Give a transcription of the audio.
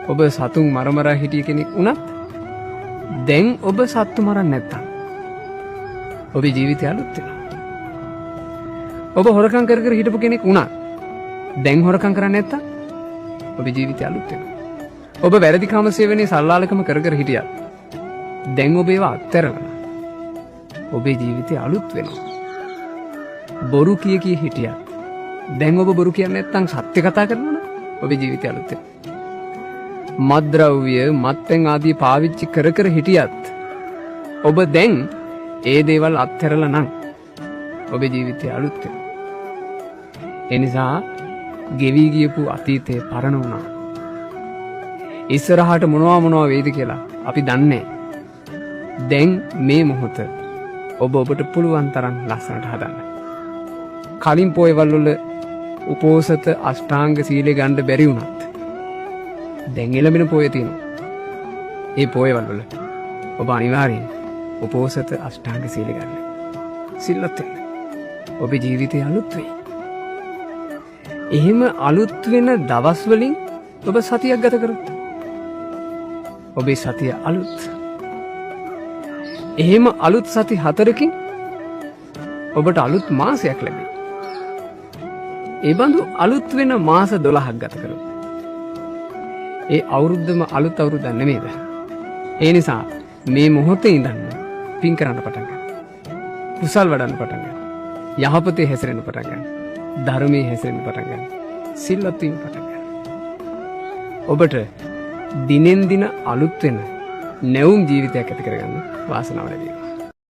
ඔබ සතුන් මරමරා හිටිය කෙනෙක් වුණත් දැන් ඔබ සත්තු මරන්නේ නැත්තම් ඔබේ ජීවිතය අලුත් වෙනවා. ඔබ හොරකම් කර කර හිටපු කෙනෙක් වුණත් දැන් හොරකම් කරන්නේ නැත්තම් ඔබේ ජීවිතය අලුත් වෙනවා. ඔබ වැරදි කාම සේවනයේ සල්ලාලකම කර කර හිටියත් දැන් ඔබ ඒවා අත්හැරලා ඔබේ ජීවිතය අලුත් වෙනවා. බොරු කිය හිටියත් දැන් ඔබ බොරු කියන්නේ නැත්තම් සත්‍ය කතා කරනවා නම් ඔබේ ජීවිතය අලුත් වෙනවා. මත්ද්‍රව්‍ය මත්පැන් ආදී පාවිච්චි කර කර හිටියත් ඔබ දැන් ඒ දේවල් අත්හැරලා නම් ඔබේ ජීවිතය අලුත් වෙනවා. ඒ නිසා ගෙවි ගියපු අතීතේ පරණ වුණා. ඉස්සරහට මොනවා වෙයිද කියලා අපි දන්නේ නැහැ. දැන් මේ මොහොත ඔබට පුළුවන් තරම් ලස්සනට හදන්න. කලින් පොයවල් වල උපෝසත අෂ්ටාංග සීලය ගන්න බැරි වුණත් දැන් එළඹෙන පොය තියෙනවා. ඒ පොයවල් වල ඔබ අනිවාර්යෙන් උපෝසත අෂ්ටාංග සීලය ගන්න. සිල්වත් වෙන්න. ඔබේ ජීවිතය අලුත් වෙයි. එහෙම අලුත් වෙන දවස් වලින් ඔබ සතියක් ගත කරොත් ඔබේ සතිය අලුත්. එහෙම අලුත් සති 4කින් ඔබට අලුත් මාසයක් ලැබෙයි. ඒ බඳු අලුත් වෙන මාස 12ක් ගත කරොත් ඒ අවුරුද්දම අලුත් අවුරුද්දක් නෙමෙයිද? ඒ නිසා මේ මොහොතේ ඉඳන් පින් කරන්න පටන් ගන්න. කුසල් වඩන්න පටන් ගන්න. යහපතේ හැසිරෙන්න පටන් ගන්න. ධර්මයේ හැසිරෙන්න පටන් ගන්න. සිල්වත් වීම පටන් ගන්න. ඔබට දිනෙන් දින අලුත් වෙන නැවුම් ජීවිතයක් ඇති කරගන්න වාසනාව ලැබේවා.